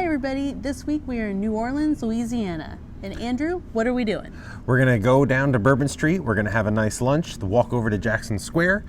Hi everybody, this week we are in New Orleans, Louisiana. And Andrew, what are we doing? We're gonna go down to Bourbon Street, we're gonna have a nice lunch, walk over to Jackson Square,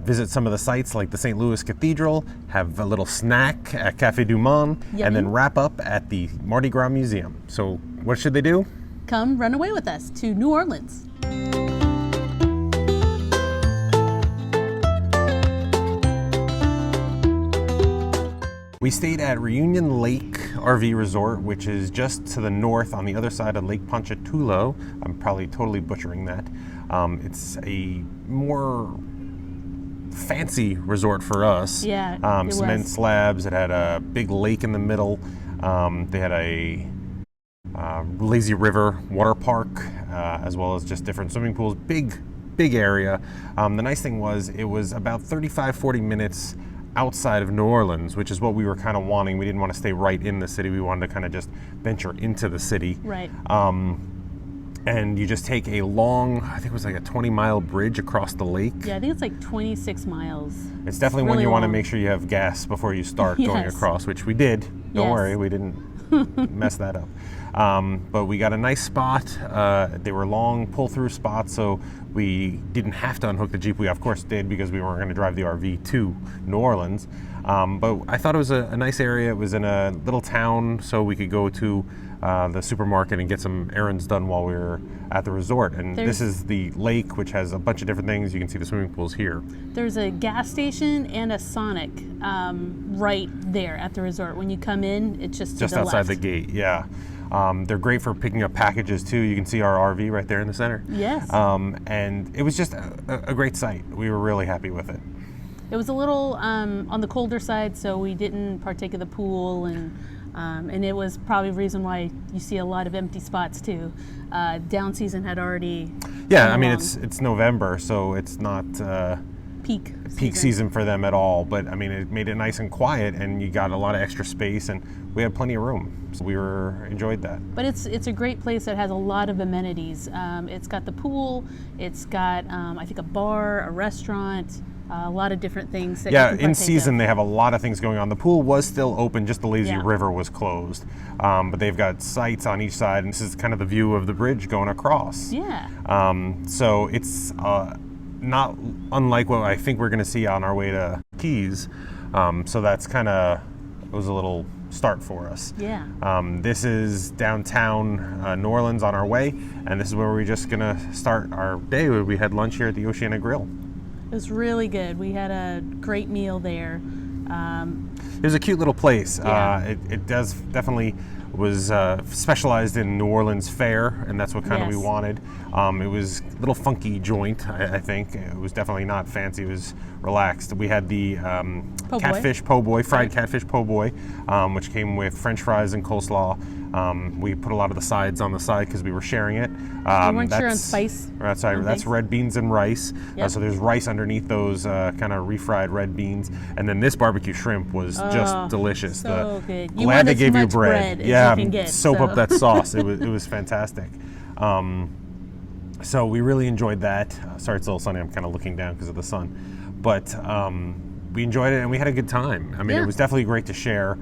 visit some of the sites like the St. Louis Cathedral, have a little snack at Cafe Du Monde, and then wrap up at the Mardi Gras Museum. So what should they do? Come run away with us to New Orleans. We stayed at Reunion Lake RV Resort, which is just to the north on the other side of Lake Ponchatoula. I'm probably totally butchering that. It's a more fancy resort for us. Yeah, cement slabs. It had a big lake in the middle. They had a lazy river water park, as well as just different swimming pools. Big area. The nice thing was it was about 35-40 minutes outside of New Orleans, which is what we were kind of wanting. We didn't want to stay right in the city. We wanted to kind of just venture into the city. Right. And you just take a long, I think it was like a 20-mile bridge across the lake. Yeah, I think it's like 26 miles. It's definitely really one you want to long. make sure you have gas before you start going across, which we did. Don't worry, we didn't mess that up. But we got a nice spot. They were long pull-through spots, so we didn't have to unhook the Jeep. We of course did because we weren't going to drive the RV to New Orleans. But I thought it was a nice area. It was in a little town, so we could go to the supermarket and get some errands done while we were at the resort. And this is the lake, which has a bunch of different things. You can see the swimming pools here. There's a gas station and a Sonic right there at the resort. When you come in, it's just to the outside left. the gate. Yeah. They're great for picking up packages too. You can see our RV right there in the center. Yes. And it was just a great site. We were really happy with it. It was a little on the colder side, so we didn't partake of the pool, and it was probably the reason why you see a lot of empty spots too. Down season had already. Yeah, I mean it's November, so it's not peak season for them at all. But I mean, it made it nice and quiet, and you got a lot of extra space, and we had plenty of room, so we enjoyed that. But it's a great place that has a lot of amenities. It's got the pool, it's got I think a bar, a restaurant. A lot of different things that you can in season of. They have a lot of things going on. The pool was still open, just the lazy river was closed. But they've got sites on each side, and this is kind of the view of the bridge going across. Yeah. So it's not unlike what I think we're going to see on our way to Keys. So that's kind of was a little start for us. Yeah. This is downtown New Orleans on our way, and this is where we're just going to start our day. We had lunch here at the Oceana Grill. It was really good. We had a great meal there. It was a cute little place. It does definitely was specialized in New Orleans fare, and that's what kind of we wanted. It was a little funky joint, I think. It was definitely not fancy. It was relaxed. We had the catfish po' boy, fried catfish po' boy, which came with French fries and coleslaw. We put a lot of the sides on the side because we were sharing it. We weren't sure on spice. That's red beans and rice. So there's rice underneath those kind of refried red beans, and then this barbecue shrimp was just delicious. So good. Glad they gave you bread. You can get, soak up that sauce. It was fantastic. So we really enjoyed that. Sorry, it's a little sunny. I'm kind of looking down because of the sun, but we enjoyed it and we had a good time. I mean, it was definitely great to share.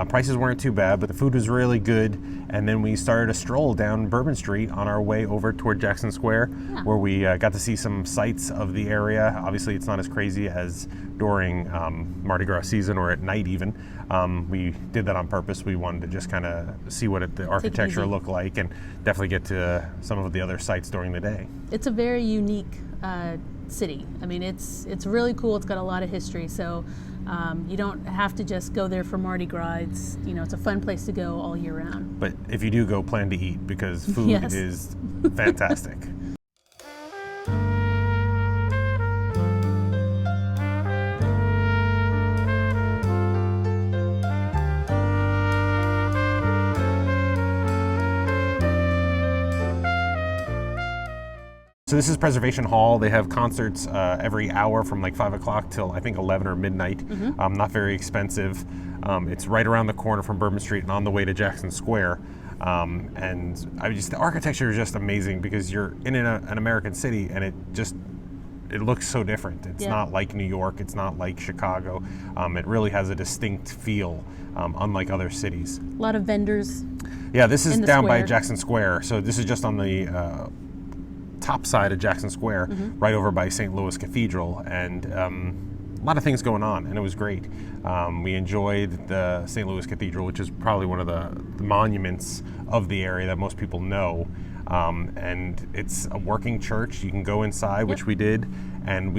Prices weren't too bad, but the food was really good. And then we started a stroll down Bourbon Street on our way over toward Jackson Square, where we got to see some sights of the area. Obviously, it's not as crazy as during Mardi Gras season or at night even. We did that on purpose. We wanted to just kind of see what the architecture looked like and definitely get to some of the other sites during the day. It's a very unique city. I mean, it's really cool. It's got a lot of history. So you don't have to just go there for Mardi Gras. It's a fun place to go all year round. But if you do go, plan to eat because food is fantastic. So this is Preservation Hall. They have concerts every hour from like 5 o'clock till I think 11 or midnight. Not very expensive. It's right around the corner from Bourbon Street and on the way to Jackson Square. And the architecture is just amazing because you're in an American city and it looks so different. It's not like New York. It's not like Chicago. It really has a distinct feel, unlike other cities. A lot of vendors. Yeah, this is down by square. Jackson Square. So this is just on the top side of Jackson Square, right over by St. Louis Cathedral, and a lot of things going on, and it was great. We enjoyed the St. Louis Cathedral, which is probably one of the monuments of the area that most people know. And it's a working church. You can go inside, which we did, and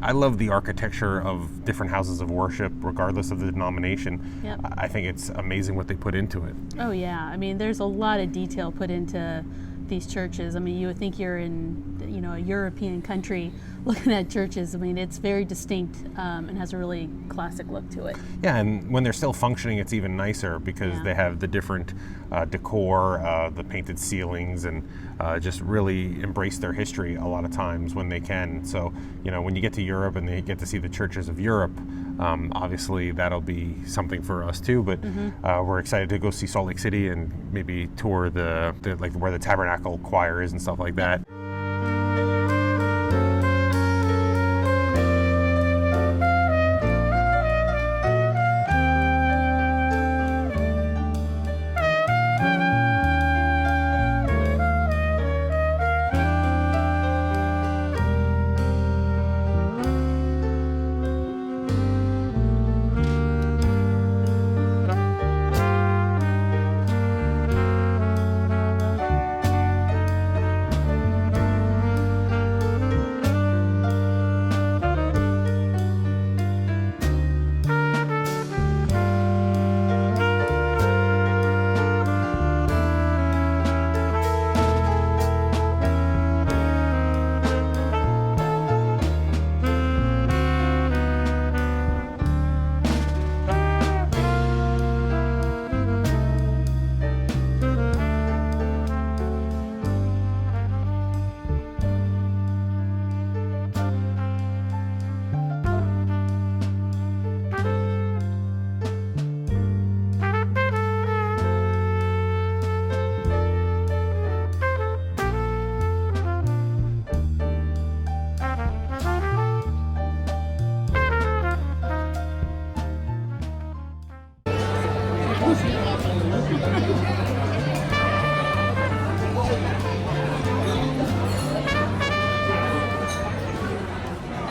I love the architecture of different houses of worship, regardless of the denomination. I think it's amazing what they put into it. Oh yeah, I mean, there's a lot of detail put into these churches. I mean, you would think you're in, a European country looking at churches. I mean, it's very distinct and has a really classic look to it. Yeah, and when they're still functioning, it's even nicer because they have the different decor, the painted ceilings, and just really embrace their history a lot of times when they can. So, when you get to Europe and they get to see the churches of Europe, obviously that'll be something for us too. But we're excited to go see Salt Lake City and maybe tour the where the Tabernacle Choir is and stuff like that.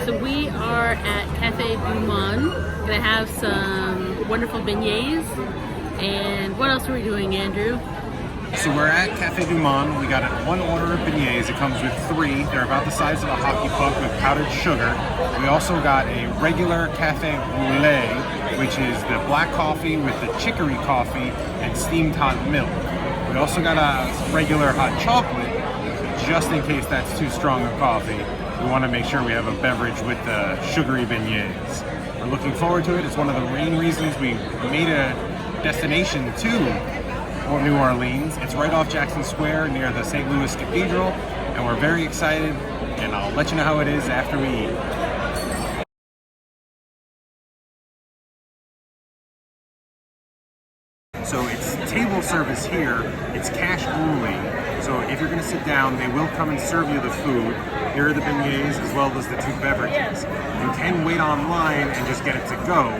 So we are at Cafe Du Monde. Gonna have some wonderful beignets. And what else are we doing, Andrew? So we're at Cafe Du Monde. We got one order of beignets. It comes with 3. They're about the size of a hockey puck with powdered sugar. We also got a regular cafe au lait, which is the black coffee with the chicory coffee and steamed hot milk. We also got a regular hot chocolate, just in case that's too strong of coffee. We want to make sure we have a beverage with the sugary beignets. We're looking forward to it. It's one of the main reasons we made a destination to New Orleans. It's right off Jackson Square near the St. Louis Cathedral, and we're very excited, and I'll let you know how it is after we eat. So it's table service here. It's cash only. So if you're going to sit down, they will come and serve you the food. Here are the beignets as well as the 2 beverages. You can wait online and just get it to go,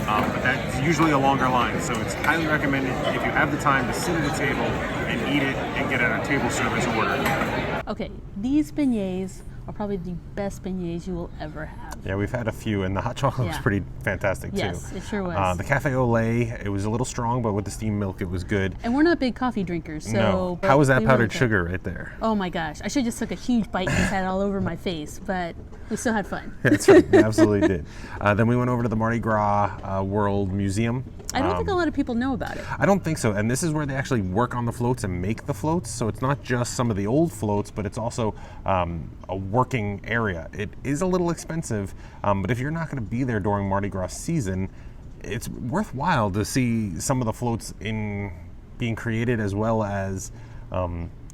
but that's usually a longer line. So it's highly recommended if you have the time to sit at a table and eat it and get it on a table service order. Okay, these beignets are probably the best beignets you will ever have. Yeah, we've had a few, and the hot chocolate was pretty fantastic too. Yes, it sure was. The cafe au lait, it was a little strong, but with the steamed milk, it was good. And we're not big coffee drinkers, so... No. How was that powdered sugar right there? Oh my gosh, I should have just took a huge bite and just had it all over my face, but we still had fun. That's right, we absolutely did. Then we went over to the Mardi Gras World Museum. I don't think a lot of people know about it. I don't think so, and this is where they actually work on the floats and make the floats, so it's not just some of the old floats, but it's also a working area. It is a little expensive, but if you're not going to be there during Mardi Gras season, it's worthwhile to see some of the floats being created as well as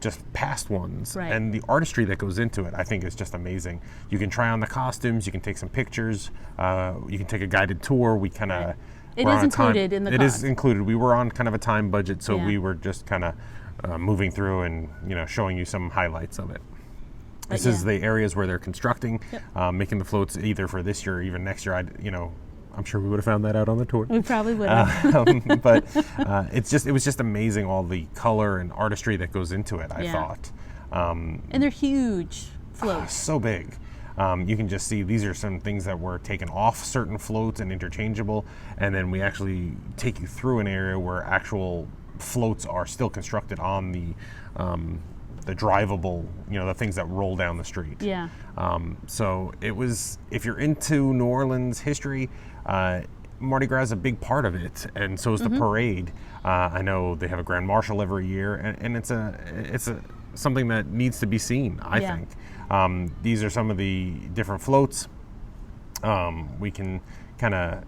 just past ones. Right. And the artistry that goes into it, I think, is just amazing. You can try on the costumes, you can take some pictures, you can take a guided tour. We kind of... It is included in the cost. It is included. We were on kind of a time budget, so we were just kind of moving through and showing you some highlights of it. This is the areas where they're constructing, Yep. making the floats either for this year or even next year. I'm sure we would have found that out on the tour. We probably would have. But it was just amazing, all the color and artistry that goes into it, I thought. And they're huge floats. So big. You can just see these are some things that were taken off certain floats and interchangeable, and then we actually take you through an area where actual floats are still constructed on the drivable, the things that roll down the street. Yeah. So it was, if you're into New Orleans history, Mardi Gras is a big part of it, and so is the parade. I know they have a Grand Marshal every year, and it's something that needs to be seen, I think. These are some of the different floats. We can kind of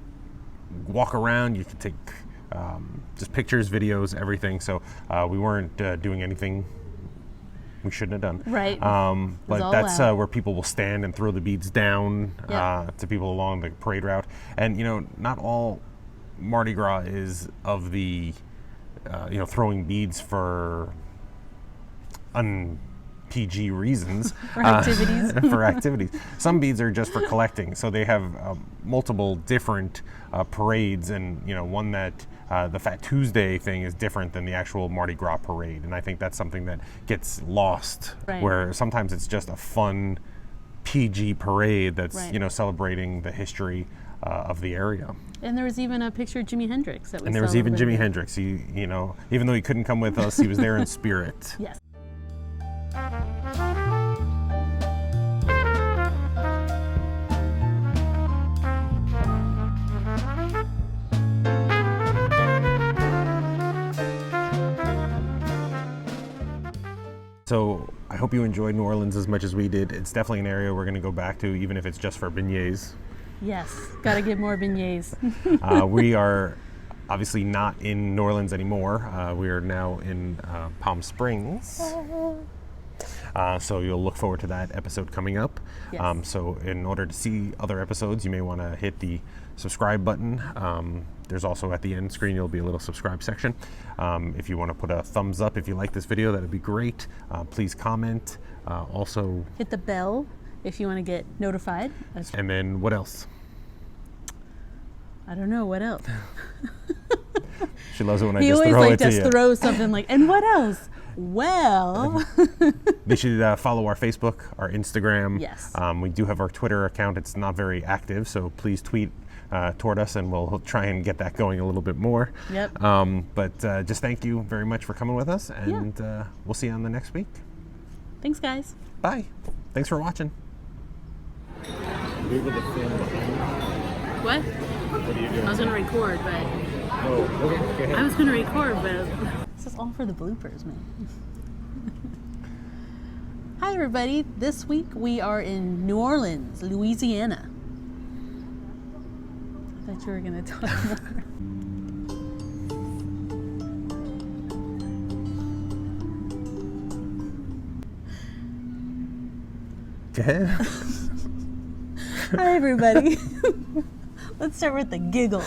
walk around. You can take just pictures, videos, everything. So we weren't doing anything we shouldn't have done. Right. But that's where people will stand and throw the beads down to people along the parade route. And, not all Mardi Gras is of the, throwing beads for PG reasons. For activities. Some beads are just for collecting. So they have multiple different parades, and one that the Fat Tuesday thing is different than the actual Mardi Gras parade, and I think that's something that gets lost. Right. Where sometimes it's just a fun PG parade that's celebrating the history of the area. And there was even a picture of Jimi Hendrix that we And there was even Jimi Hendrix. He, even though he couldn't come with us, he was there in spirit. Yes. So I hope you enjoyed New Orleans as much as we did. It's definitely an area we're going to go back to, even if it's just for beignets. Yes, got to get more beignets. We are obviously not in New Orleans anymore. We are now in Palm Springs. So you'll look forward to that episode coming up. Yes. So in order to see other episodes, you may want to hit the subscribe button. There's also at the end screen, you'll be a little subscribe section. If you want to put a thumbs up if you like this video, that would be great. Please comment. Also hit the bell if you want to get notified. And then what else? I don't know, what else? She loves it when I he just always throw like it to just you. throw something like, and what else? Well, you should follow our Facebook, our Instagram. Yes. We do have our Twitter account. It's not very active, so please tweet toward us, and we'll try and get that going a little bit more. Yep. But just thank you very much for coming with us, and we'll see you on the next week. Thanks, guys. Bye. Thanks for watching. What? What are you doing? I was going to record, but... Oh, okay. Go ahead. I was going to record, but... This is all for the bloopers, man. Hi, everybody. This week we are in New Orleans, Louisiana. I thought you were going to talk more. Go ahead. Hi, everybody. Let's start with the giggles.